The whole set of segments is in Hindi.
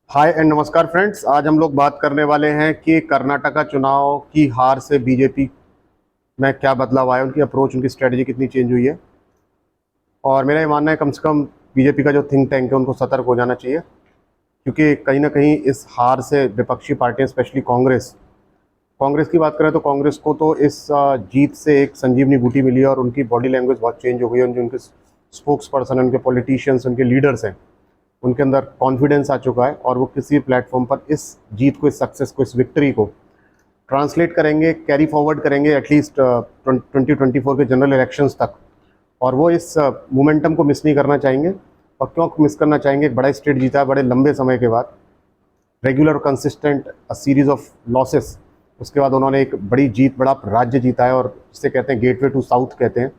हाय एंड नमस्कार फ्रेंड्स। आज हम लोग बात करने वाले हैं कि कर्नाटका चुनाव की हार से बीजेपी में क्या बदलाव आया, उनकी अप्रोच, उनकी स्ट्रेटजी कितनी चेंज हुई है। और मेरा ये मानना है कम से कम बीजेपी का जो थिंक टैंक है उनको सतर्क हो जाना चाहिए, क्योंकि कहीं ना कहीं इस हार से विपक्षी पार्टियां, स्पेशली कांग्रेस कांग्रेस की बात करें तो कांग्रेस को तो इस जीत से एक संजीवनी बूटी मिली है और उनकी बॉडी लैंग्वेज बहुत चेंज हो गई है। जो उनके स्पोक्स पर्सन, उनके पॉलिटिशियंस, उनके लीडर्स हैं, उनके अंदर कॉन्फिडेंस आ चुका है और वो किसी प्लेटफॉर्म पर इस जीत को, इस सक्सेस को, इस विक्ट्री को ट्रांसलेट करेंगे, कैरी फॉरवर्ड करेंगे एटलीस्ट 2024 के जनरल इलेक्शंस तक। और वो इस मोमेंटम को मिस नहीं करना चाहेंगे। और क्यों मिस करना चाहेंगे? एक बड़ा स्टेट जीता है बड़े लंबे समय के बाद, रेगुलर और कंसिस्टेंट सीरीज ऑफ लॉसेस। उसके बाद उन्होंने एक बड़ी जीत, बड़ा राज्य जीता है और जिसे कहते हैं गेटवे टू साउथ कहते हैं।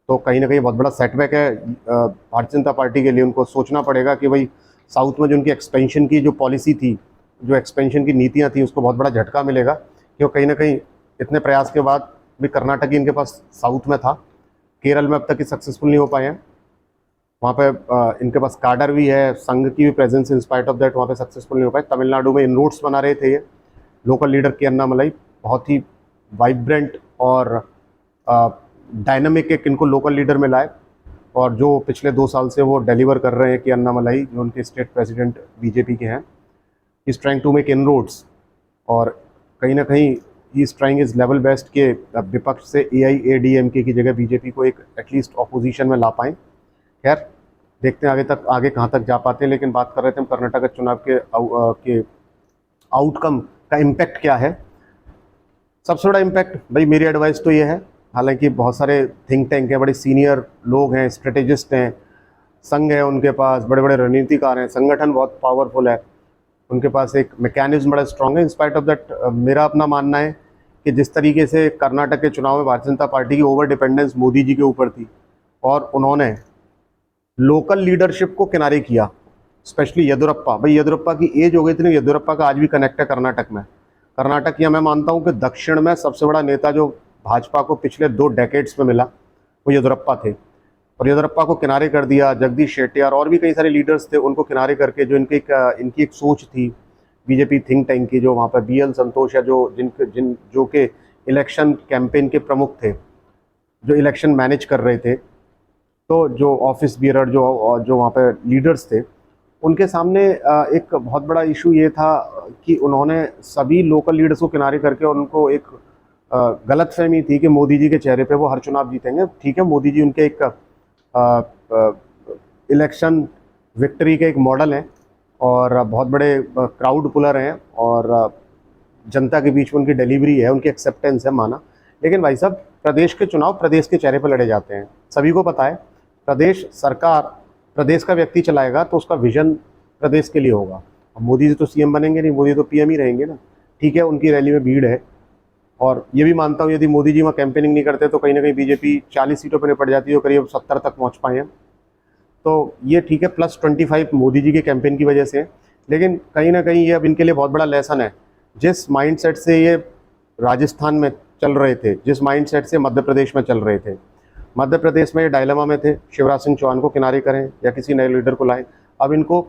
तो कहीं ना कहीं बहुत बड़ा सेटबैक है भारतीय जनता पार्टी के लिए। उनको सोचना पड़ेगा कि भाई साउथ में जो उनकी एक्सपेंशन की जो पॉलिसी थी, जो एक्सपेंशन की नीतियां थी, उसको बहुत बड़ा झटका मिलेगा, क्योंकि कहीं ना कहीं इतने प्रयास के बाद भी कर्नाटक ही इनके पास साउथ में था। केरल में अब तक ही सक्सेसफुल नहीं हो पाए हैं। वहाँ पे इनके पास काडर भी है, संघ की भी presence, in spite of that वहाँ पे सक्सेसफुल नहीं हो पाए। तमिलनाडु में इनरोड्स बना रहे थे ये लोकल लीडर के अन्नामलाई, बहुत ही वाइब्रेंट और डायनामिक एक इनको लोकल लीडर मिला है। और जो पिछले 2 साल से वो डिलीवर कर रहे हैं कि अन्नामलाई, जो उनके स्टेट प्रेसिडेंट बीजेपी के हैं, is trying to make inroads. और कहीं ना कहीं ही is trying his level best के विपक्ष से AIADMK की जगह बीजेपी को एक एटलीस्ट ऑपोजिशन में ला पाएँ। खैर, देखते हैं आगे कहाँ तक जा पाते हैं। लेकिन बात कर रहे थे हम कर्नाटक चुनाव के आउटकम का इम्पैक्ट क्या है। सबसे बड़ा इम्पैक्ट भाई, मेरी एडवाइस तो ये है, हालांकि बहुत सारे थिंक टैंक हैं, बड़े सीनियर लोग हैं, स्ट्रेटेजिस्ट हैं, संघ है उनके पास, बड़े बड़े रणनीतिकार हैं, संगठन बहुत पावरफुल है, उनके पास एक मैकेनिज्म बड़ा स्ट्रांग है। इंस्पाइट ऑफ दैट मेरा अपना मानना है कि जिस तरीके से कर्नाटक के चुनाव में भारतीय जनता पार्टी की ओवर डिपेंडेंस मोदी जी के ऊपर थी और उन्होंने लोकल लीडरशिप को किनारे किया, स्पेशली येदुरप्पा। भाई येदुरप्पा की एज हो गई थी ना, येदुरप्पा का आज भी कनेक्ट है कर्नाटक में। कर्नाटक या मैं मानता हूँ कि दक्षिण में सबसे बड़ा नेता जो भाजपा को पिछले 2 डेकेड्स में मिला वो येदुरप्पा थे। और येदुरप्पा को किनारे कर दिया, जगदीश शेट्टियार और भी कई सारे लीडर्स थे, उनको किनारे करके जो इनकी एक सोच थी बीजेपी थिंक टैंक की, जो वहाँ पर BL संतोष या जो के इलेक्शन कैंपेन के प्रमुख थे, जो इलेक्शन मैनेज कर रहे थे, तो जो ऑफिस बियरर, जो वहाँ पे लीडर्स थे, उनके सामने एक बहुत बड़ा इशू ये था कि उन्होंने सभी लोकल लीडर्स को किनारे करके, और उनको एक गलतफहमी थी कि मोदी जी के चेहरे पे वो हर चुनाव जीतेंगे। ठीक है, मोदी जी उनके एक इलेक्शन विक्ट्री के एक मॉडल हैं और बहुत बड़े क्राउड पुलर हैं और जनता के बीच में उनकी डिलीवरी है, उनकी एक्सेप्टेंस है, माना। लेकिन भाई साहब, प्रदेश के चुनाव प्रदेश के चेहरे पर लड़े जाते हैं, सभी को पता है। प्रदेश सरकार प्रदेश का व्यक्ति चलाएगा तो उसका विजन प्रदेश के लिए होगा। अब मोदी जी तो CM बनेंगे नहीं, मोदी तो PM ही रहेंगे ना। ठीक है, उनकी रैली में भीड़ है और ये भी मानता हूँ यदि मोदी जी वहाँ कैंपेनिंग नहीं करते तो कहीं ना कहीं बीजेपी 40 सीटों पर निपट जाती है और करीब 70 तक पहुँच पाए हैं। तो ये ठीक है, +25 मोदी जी के कैंपेन की वजह से। लेकिन कहीं ना कहीं ये अब इनके लिए बहुत बड़ा लेसन है। जिस माइंडसेट से ये राजस्थान में चल रहे थे, जिस माइंडसेट से मध्य प्रदेश में चल रहे थे, मध्य प्रदेश में ये डायलेमा में थे, शिवराज सिंह चौहान को किनारे करें या किसी नए लीडर को लाएं। अब इनको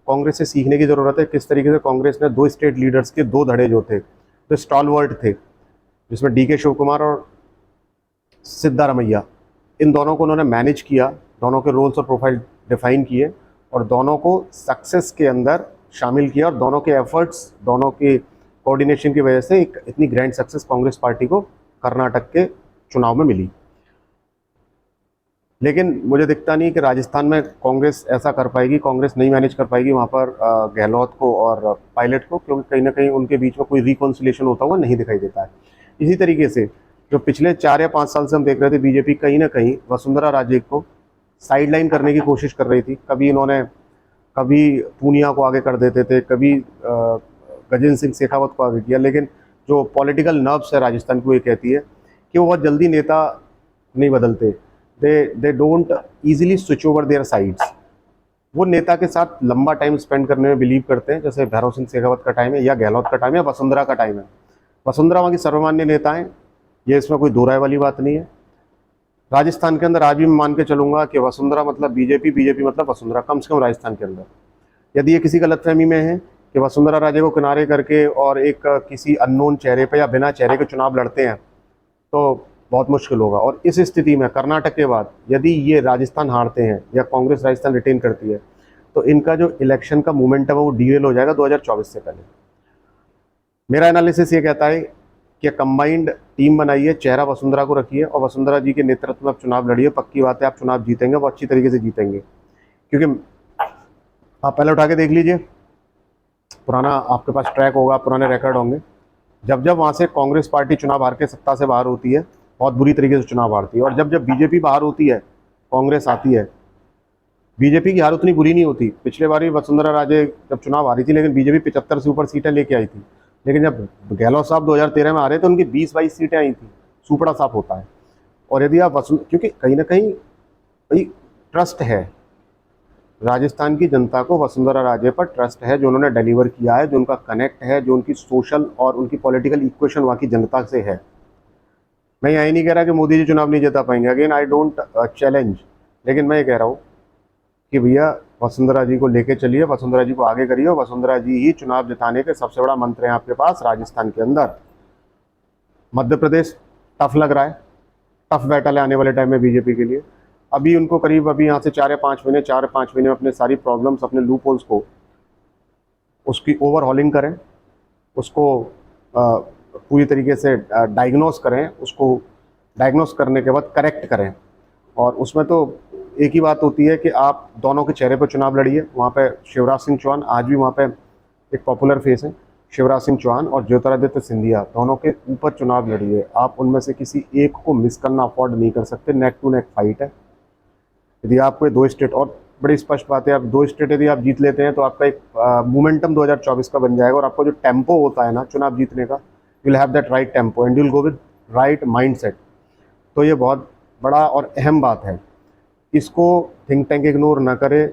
कांग्रेस से सीखने की ज़रूरत है, किस तरीके से कांग्रेस ने 2 स्टेट लीडर्स के 2 धड़े जो थे, तो स्टॉलवर्ट थे, जिसमें DK शिव कुमार और सिद्धारमैया, इन दोनों को उन्होंने मैनेज किया, दोनों के रोल्स और प्रोफाइल डिफाइन किए और दोनों को सक्सेस के अंदर शामिल किया। और दोनों के एफर्ट्स, दोनों के कोऑर्डिनेशन की वजह से एक इतनी ग्रैंड सक्सेस कांग्रेस पार्टी को कर्नाटक के चुनाव में मिली। लेकिन मुझे दिखता नहीं कि राजस्थान में कांग्रेस ऐसा कर पाएगी, कांग्रेस नहीं मैनेज कर पाएगी वहाँ पर गहलोत को और पायलट को, क्योंकि कहीं ना कहीं उनके बीच में कोई रिकॉन्सिलेशन होता हुआ नहीं दिखाई देता है। इसी तरीके से जो पिछले 4 या 5 साल से हम देख रहे थे, बीजेपी कहीं ना कहीं वसुंधरा राजे को साइडलाइन करने की कोशिश कर रही थी। कभी पूनिया को आगे कर देते थे, कभी गजेंद्र सिंह शेखावत को आगे किया। लेकिन जो पॉलिटिकल नर्व्स है राजस्थान की, वो ये कहती है कि वो बहुत जल्दी नेता नहीं बदलते, they don't easily switch over there sides. वो नेता के साथ लंबा टाइम स्पेंड करने में बिलीव करते हैं, जैसे भैरव सिंह शेखावत का टाइम है, या गहलोत का टाइम है, या वसुंधरा का टाइम है। वसुंधरा वहाँ की सर्वमान्य नेता हैं, ये इसमें कोई दो राय वाली बात नहीं है। राजस्थान के अंदर आज भी मैं मान के चलूंगा कि वसुंधरा मतलब बीजेपी, बीजेपी मतलब वसुंधरा, कम से कम राजस्थान के अंदर। यदि ये किसी गलतफहमी में है कि वसुंधरा राजे को किनारे करके और एक किसी अननोन चेहरे पे या बिना चेहरे के चुनाव लड़ते हैं तो बहुत मुश्किल होगा। और इस स्थिति में कर्नाटक के बाद यदि ये राजस्थान हारते हैं या कांग्रेस राजस्थान रिटेन करती है तो इनका जो इलेक्शन का मोमेंटम है वो डीरेल हो जाएगा 2024 से पहले। मेरा एनालिसिस ये कहता है कि कंबाइंड टीम बनाइए, चेहरा वसुंधरा को रखिए और वसुंधरा जी के नेतृत्व में आप चुनाव लड़िए। पक्की बात है आप चुनाव जीतेंगे, वो अच्छी तरीके से जीतेंगे। क्योंकि आप पहले उठा के देख लीजिए, पुराना आपके पास ट्रैक होगा, पुराने रिकॉर्ड होंगे। जब जब वहाँ से कांग्रेस पार्टी चुनाव हार के सत्ता से बाहर होती है, बहुत बुरी तरीके से चुनाव हारती है, और जब जब बीजेपी बाहर होती है, कांग्रेस आती है, बीजेपी की हार उतनी बुरी नहीं होती। पिछले बार भी वसुंधरा राजे जब चुनाव हारी थी, लेकिन बीजेपी 75 से ऊपर सीटें लेके आई थी। लेकिन जब गहलोत साहब 2013 में आ रहे तो उनकी 20-22 सीटें आई थी। सुपड़ा साफ होता है। और यदि आप क्योंकि कहीं ना कहीं भाई ट्रस्ट है, राजस्थान की जनता को वसुंधरा राजे पर ट्रस्ट है, जो उन्होंने डिलीवर किया है, जो उनका कनेक्ट है, जो उनकी सोशल और उनकी पॉलिटिकल इक्वेशन वहाँ की जनता से है। मैं यही नहीं कह रहा कि मोदी जी चुनाव नहीं जिता पाएंगे, अगेन आई डोंट चैलेंज, लेकिन मैं ये कह रहा हूँ कि भैया वसुंधरा जी को लेके चलिए, वसुंधरा जी को आगे करिए। वसुंधरा जी ही चुनाव जिताने के सबसे बड़ा मंत्र है आपके पास राजस्थान के अंदर। मध्य प्रदेश टफ लग रहा है, टफ बैटल है आने वाले टाइम में बीजेपी के लिए। अभी उनको करीब अभी यहाँ से 4 या 5 महीने में अपने सारी प्रॉब्लम्स, अपने लूप होल्स को उसकी ओवरहॉलिंग करें, उसको पूरी तरीके से डायग्नोस करें, उसको डायग्नोस करने के बाद करेक्ट करें। और उसमें तो एक ही बात होती है कि आप दोनों के चेहरे पर चुनाव लड़िए। वहाँ पे शिवराज सिंह चौहान आज भी वहाँ पे एक पॉपुलर फेस है, शिवराज सिंह चौहान और ज्योतिरादित्य सिंधिया, दोनों के ऊपर चुनाव लड़िए। आप उनमें से किसी एक को मिस करना अफोर्ड नहीं कर सकते, नेक टू नेक फाइट है। यदि आपको 2 स्टेट, और बड़ी स्पष्ट बात है, आप 2 स्टेट यदि आप जीत लेते हैं तो आपका एक मोमेंटम 2024 का बन जाएगा। और आपका जो टेम्पो होता है ना चुनाव जीतने का, you will have that right tempo and you will go with right mindset. तो ये बहुत बड़ा और अहम बात है, इसको थिंक टैंक इग्नोर ना करे।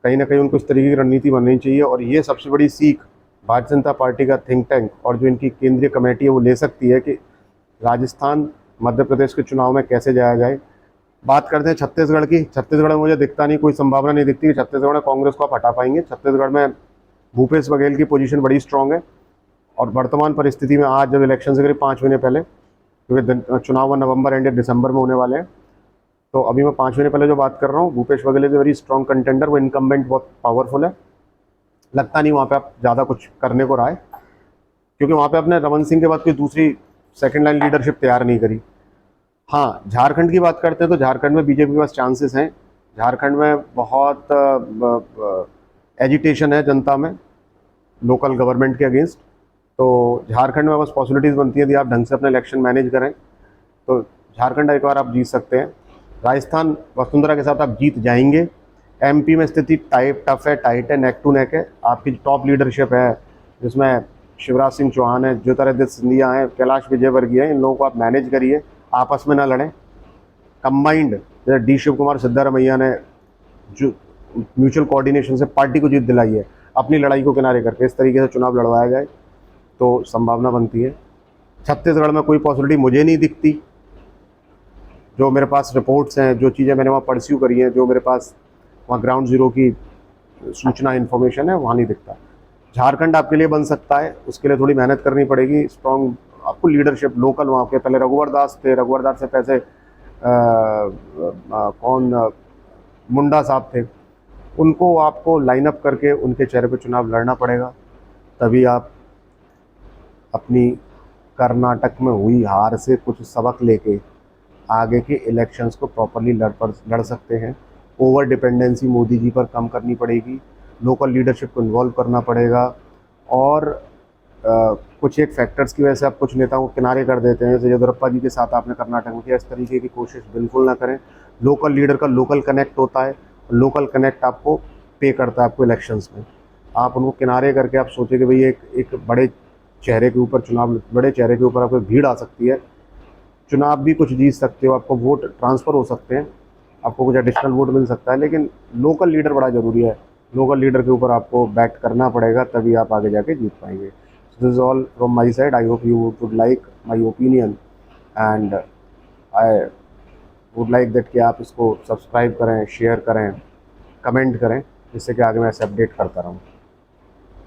कहीं ना कहीं उनको इस तरीके की रणनीति बननी चाहिए। और ये सबसे बड़ी सीख भारतीय जनता पार्टी का थिंक टैंक और जो इनकी केंद्रीय कमेटी है वो ले सकती है कि राजस्थान मध्य प्रदेश के चुनाव में कैसे जाया जाए। बात करते हैं छत्तीसगढ़ की। छत्तीसगढ़ में मुझे दिखता नहीं, कोई संभावना नहीं दिखती कि छत्तीसगढ़ में कांग्रेस को आप हटा पाएंगे। छत्तीसगढ़ में भूपेश बघेल की पोजीशन बड़ी स्ट्रांग है। और वर्तमान परिस्थिति में आज जब इलेक्शन से करीब 5 महीने पहले, क्योंकि चुनाव नवंबर एंड दिसंबर में होने वाले हैं, तो अभी मैं 5 महीने पहले जो बात कर रहा हूँ, Bhupesh Baghel is very strong contender. वो इनकम्बेंट बहुत पावरफुल है, लगता नहीं वहाँ पे आप ज़्यादा कुछ करने को रहा है, क्योंकि वहाँ पे आपने रमन सिंह के बाद कोई दूसरी सेकंड लाइन लीडरशिप तैयार नहीं करी। हाँ, झारखंड की बात करते हैं तो झारखंड में बीजेपी के पास चांसेस हैं। झारखंड में बहुत एजिटेशन है जनता में लोकल गवर्नमेंट के अगेंस्ट। तो झारखंड में बस पॉसिबिलिटीज़ बनती है, यदि आप ढंग से अपना इलेक्शन मैनेज करें तो झारखंड एक बार आप जीत सकते हैं। राजस्थान वसुंधरा के साथ आप जीत जाएंगे। एमपी में स्थिति टफ है, टाइट है, नेक टू नेक है। आपकी टॉप लीडरशिप है जिसमें शिवराज सिंह चौहान है, ज्योतिरादित्य सिंधिया हैं, कैलाश विजयवर्गीय हैं। इन लोगों को आप मैनेज करिए, आपस में ना लड़ें। कंबाइंड जैसे डी शिव कुमार सिद्धारमैया ने जो म्यूचुअल कोऑर्डिनेशन से पार्टी को जीत दिलाई है, अपनी लड़ाई को किनारे करके इस तरीके से चुनाव लड़वाया जाए तो संभावना बनती है। छत्तीसगढ़ में कोई पॉसिबिलिटी मुझे नहीं दिखती। जो मेरे पास रिपोर्ट्स हैं, जो चीज़ें मैंने वहाँ परस्यू करी हैं, जो मेरे पास वहाँ ग्राउंड ज़ीरो की सूचना इन्फॉर्मेशन है, वहाँ नहीं दिखता। झारखंड आपके लिए बन सकता है, उसके लिए थोड़ी मेहनत करनी पड़ेगी। स्ट्रॉन्ग आपको लीडरशिप लोकल वहाँ के, पहले रघुवर दास थे, रघुवर दास से पैसे मुंडा साहब थे, उनको आपको लाइन अप करके उनके चेहरे पे चुनाव लड़ना पड़ेगा। तभी आप अपनी कर्नाटक में हुई हार से कुछ सबक लेके आगे के इलेक्शंस को प्रॉपरली लड़ सकते हैं। ओवर डिपेंडेंसी मोदी जी पर कम करनी पड़ेगी, लोकल लीडरशिप को इन्वॉल्व करना पड़ेगा। और कुछ एक फैक्टर्स की वजह से आप कुछ नेताओं को किनारे कर देते हैं, जैसे येदियुरप्पा जी के साथ आपने कर्नाटक में किया। इस तरीके की कोशिश बिल्कुल ना करें। लोकल लीडर का लोकल कनेक्ट होता है, लोकल कनेक्ट आपको पे करता है आपको इलेक्शंस में। आप उनको किनारे करके आप सोचें कि भाई एक बड़े चेहरे के ऊपर चुनाव, बड़े चेहरे के ऊपर आपको भीड़ आ सकती है, चुनाव भी कुछ जीत सकते हो, आपको वोट ट्रांसफ़र हो सकते हैं, आपको कुछ एडिशनल वोट मिल सकता है, लेकिन लोकल लीडर बड़ा ज़रूरी है। लोकल लीडर के ऊपर आपको बैट करना पड़ेगा, तभी आप आगे जाके जीत पाएंगे। This is all from my side. I hope you would like my opinion and I would like that कि आप इसको सब्सक्राइब करें, शेयर करें, कमेंट करें, जिससे कि आगे मैं ऐसे अपडेट करता रहूँ।